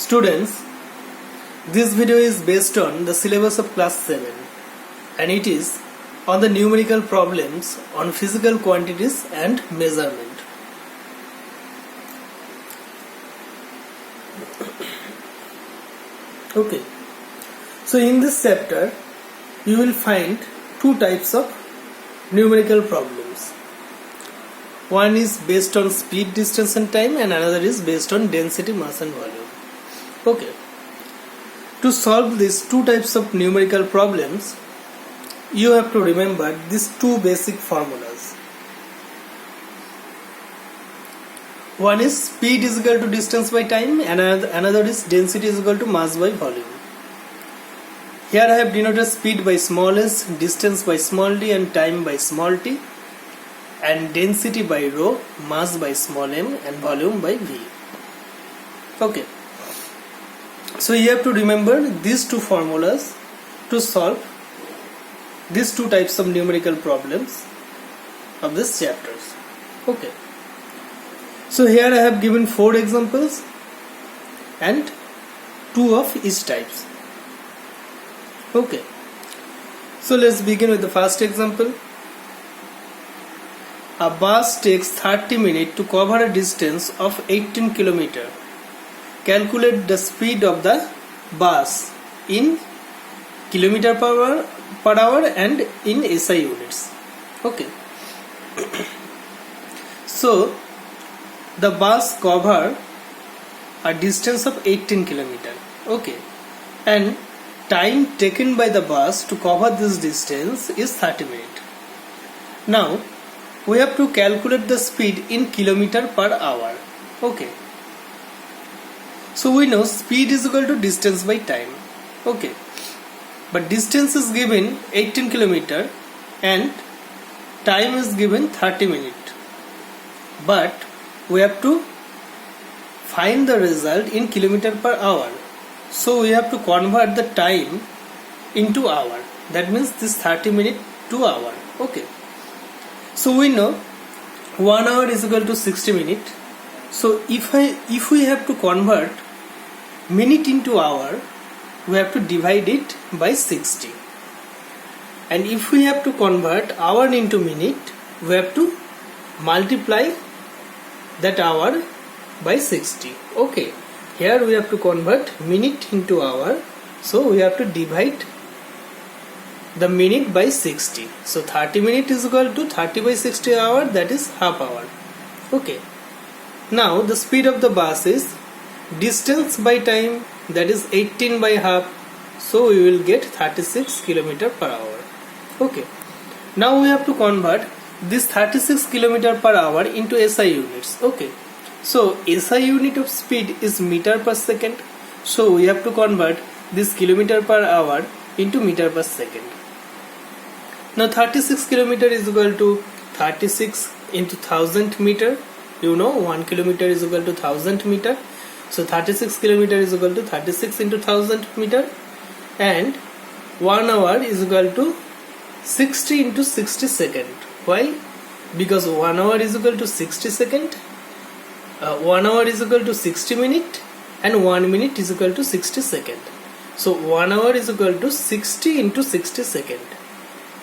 Students, this video is based on the syllabus of class 7 and it is on the numerical problems on physical quantities and measurement. Okay, so in this chapter you will find two types of numerical problems. One is based on speed, distance and time, and another is based on density, mass and volume. Okay, to solve these two types of numerical problems, you have to remember these two basic formulas. One is speed is equal to distance by time and another is density is equal to mass by volume. Here I have denoted speed by small s, distance by small d and time by small t, and density by rho, mass by small m and volume by v. Okay, so you have to remember these two formulas to solve these two types of numerical problems of this chapters. Okay, so here I have given 4 examples and 2 of each types. Okay, so let's begin with the first example. A bus takes 30 minutes to cover a distance of 18 km. Calculate the speed of the bus in km per hour and in SI units. Okay, so the bus cover a distance of 18 km. Okay, and time taken by the bus to cover this distance is 30 minutes. Now we have to calculate the speed in kilometer per hour. Okay, so we know speed is equal to distance by time. Okay, but distance is given 18 km and time is given 30 minutes, but we have to find the result in kilometer per hour. So we have to convert the time into hour. That means this 30 minutes to hour. Okay, so we know 1 hour is equal to 60 minutes. So if we have to convert minute into hour, we have to divide it by 60. And if we have to convert hour into minute, we have to multiply that hour by 60. Okay, here we have to convert minute into hour, so we have to divide the minute by 60. So 30 minutes is equal to 30 by 60 hour, that is half hour. Okay, now the speed of the bus is distance by time, that is 18 by half, so we will get 36 km per hour. Okay, now we have to convert this 36 km per hour into SI units. Okay, so SI unit of speed is meter per second, so we have to convert this kilometer per hour into meter per second. Now 36 km is equal to 36 into 1000 meter. You know 1 kilometer is equal to 1000 meter. So 36 km is equal to 36 into 1000 meter, and 1 hour is equal to 60 into 60 second. Why? Because 1 hour is equal to 60 second, 1 hour is equal to 60 minute, and 1 minute is equal to 60 second. So 1 hour is equal to 60 into 60 second.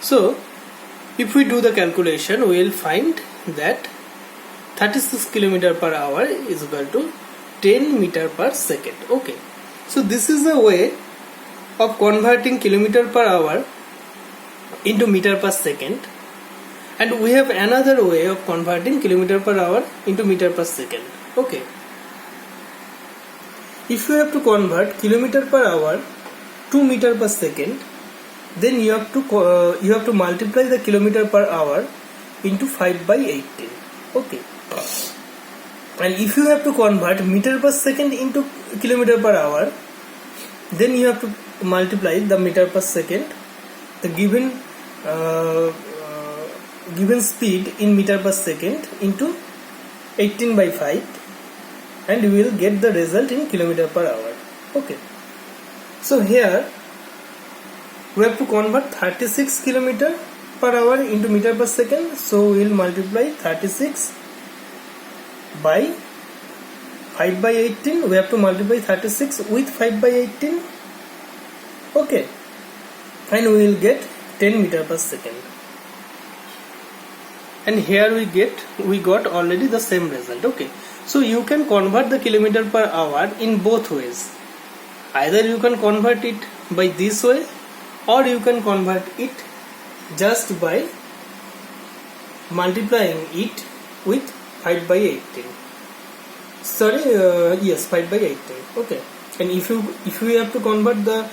So if we do the calculation, we will find that 36 km per hour is equal to 10 meter per second. Okay, so this is a way of converting kilometer per hour into meter per second, and we have another way of converting kilometer per hour into meter per second. Okay, if you have to convert kilometer per hour to meter per second, then you have to multiply the kilometer per hour into 5 by 18. Okay, and if you have to convert meter per second into kilometer per hour, then you have to multiply the meter per second, the given speed in meter per second, into 18 by 5, and you will get the result in kilometer per hour. Okay, so here we have to convert 36 km per hour into meter per second, so we will multiply 36 by 5 by 18, we have to multiply 36 with 5 by 18. Okay, and we will get 10 meter per second. And here we got already the same result. Okay, so you can convert the kilometer per hour in both ways. Either you can convert it by this way, or you can convert it just by multiplying it with 5 by 18. Sorry, yes, 5 by 18. Okay, and if you have to convert the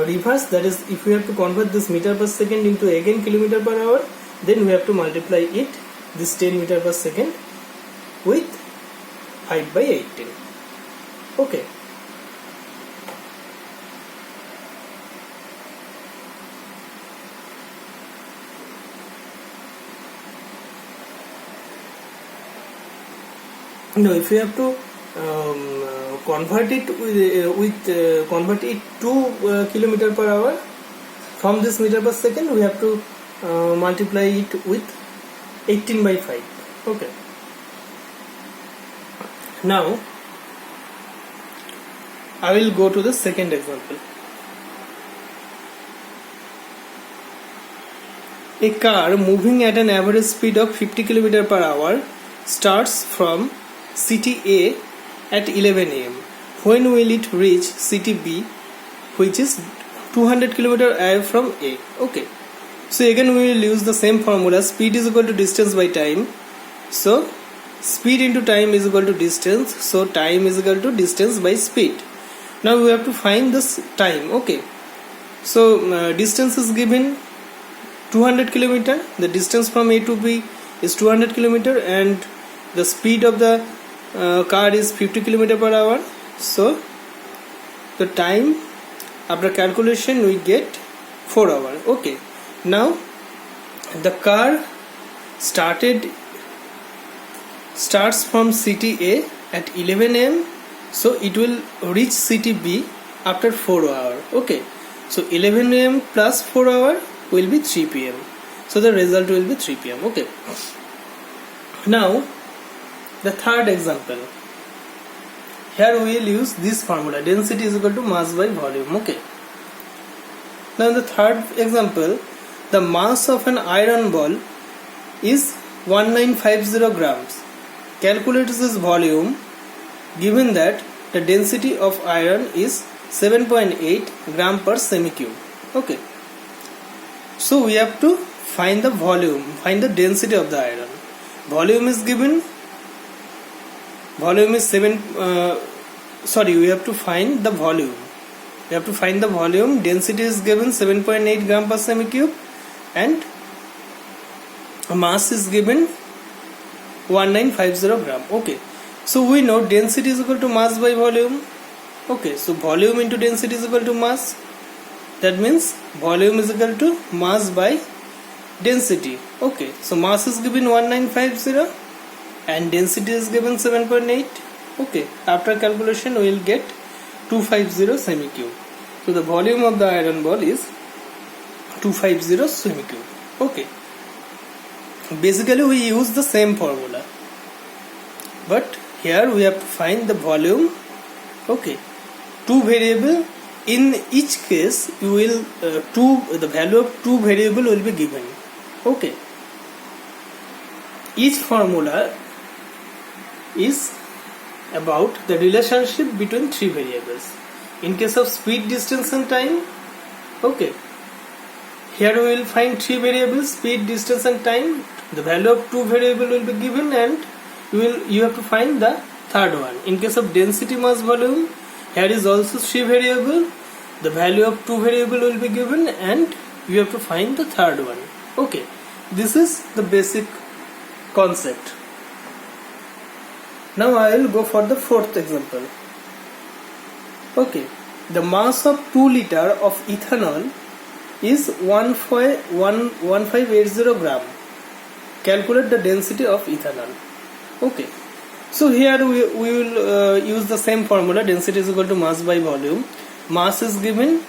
reverse, that is, if we have to convert this meter per second into again kilometer per hour, then we have to multiply it, this 10 meter per second, with 5 by 18. Okay. Now, if you have to convert it convert it to kilometer per hour from this meter per second, we have to multiply it with 18 by 5. Okay. Now I will go to the second example. A car moving at an average speed of 50 km per hour starts from city A at 11 am. When will it reach city B, which is 200 km away from A? Okay. So again we will use the same formula. Speed is equal to distance by time. So speed into time is equal to distance. So time is equal to distance by speed. Now we have to find this time. Okay. So distance is given 200 km. The distance from A to B is 200 km, and the speed of the car is 50 km per hour. So the time after calculation we get 4 hours. Okay. Now the car starts from city A at 11 am, so it will reach city B after 4 hours. Okay, so 11 am plus 4 hours will be 3 pm. So the result will be 3 pm. Okay. Now the third example. Here we will use this formula: density is equal to mass by volume. Okay. Now in the third example, the mass of an iron ball is 1950 grams. Calculate this volume given that the density of iron is 7.8 gram per semi-cube. Okay. So we have to find the volume, find the density of the iron. Volume is given. Volume is we have to find the volume. We have to find the volume. Density is given 7.8 gram per semi-cube, and mass is given 1950 gram. Okay, so we know density is equal to mass by volume. Okay, so volume into density is equal to mass. That means volume is equal to mass by density. Okay, so mass is given 1950 and density is given 7.8. Okay, after calculation we will get 250 semi-cube. So the volume of the iron ball is 250 semi-cube. Okay. Basically we use the same formula, but here we have to find the volume. Okay. Two variable. In each case you will the value of two variable will be given. Okay. Each formula is about the relationship between three variables. In case of speed, distance and time, okay, here we will find three variables: speed, distance and time. The value of two variable will be given, and you have to find the third one. In case of density, mass, volume, here is also three variable. The value of two variable will be given, and you have to find the third one. Okay, this is the basic concept. Now I will go for the fourth example. Okay, the mass of 2 liter of ethanol is 1580 gram. Calculate the density of ethanol. Okay, so here we will use the same formula. Density is equal to mass by volume. Mass is given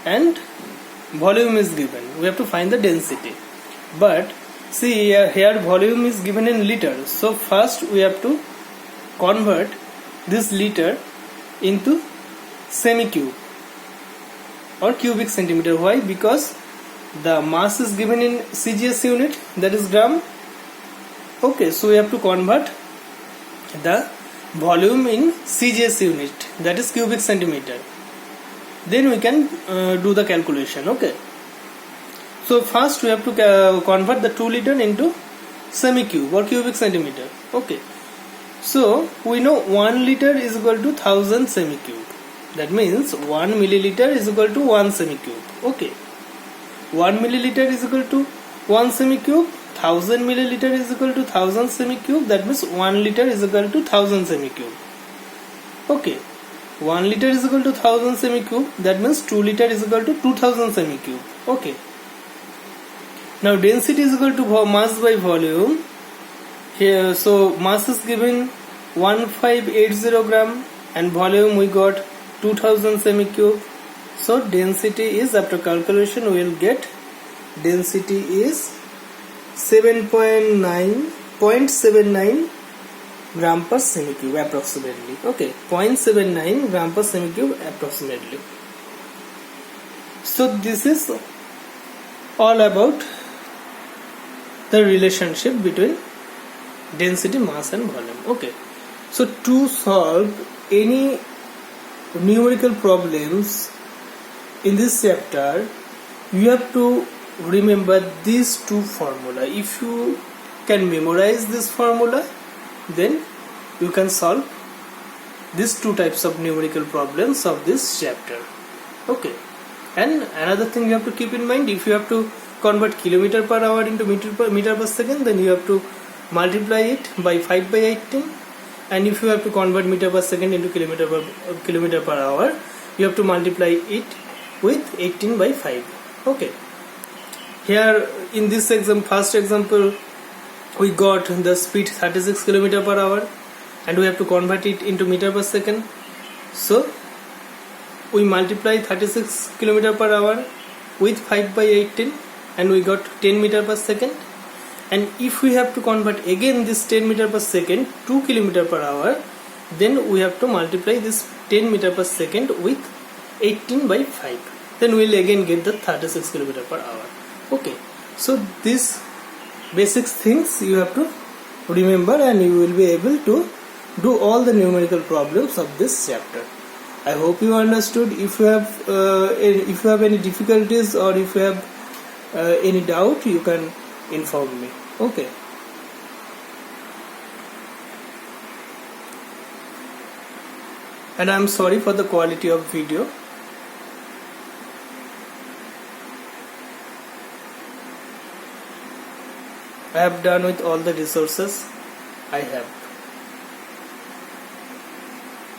and volume is given. We have to find the density. But see here volume is given in liters. So first we have to convert this liter into semi-cube or cubic centimeter. Why? Because the mass is given in CGS unit, that is gram. Okay, so we have to convert the volume in CGS unit, that is cubic centimeter. Then we can do the calculation. Okay, so first we have to convert the 2 liter into semi-cube or cubic centimeter. Okay, so we know 1 liter is equal to 1000 semi-cube. That means 1 milliliter is equal to 1 semi-cube. Okay, 1 milliliter is equal to 1 semi-cube. 1000 milliliter is equal to 1000 semi-cube. That means 1 liter is equal to 1000 semi-cube. Okay, 1 liter is equal to 1000 semi-cube. That means 2 liter is equal to 2000 semi-cube. Okay. Now density is equal to mass by volume. Here, so mass is given 1580 gram and volume we got 2000 semi-cube. So density is, after calculation we will get density is 0.79 gram per semi-cube approximately. Okay, 0.79 gram per semi-cube approximately. So this is all about the relationship between density, mass and volume. Okay, so to solve any numerical problems in this chapter, you have to remember these two formula. If you can memorize this formula, then you can solve these two types of numerical problems of this chapter. Okay, and another thing you have to keep in mind, if you have to convert kilometer per hour into meter per second, then you have to multiply it by 5 by 18, and if you have to convert meter per second into kilometer per hour, you have to multiply it with 18 by 5. Okay, here in this first example we got the speed 36 km per hour and we have to convert it into meter per second. So we multiply 36 km per hour with 5 by 18 and we got 10 meter per second. And if we have to convert again this 10 meter per second to kilometer per hour, then we have to multiply this 10 meter per second with 18 by 5. Then we will again get the 36 km per hour. Okay, so these basic things you have to remember and you will be able to do all the numerical problems of this chapter. I hope you understood. If you have any difficulties or if you have any doubt, you can inform me. Okay. And I'm sorry for the quality of video. I have done with all the resources I have.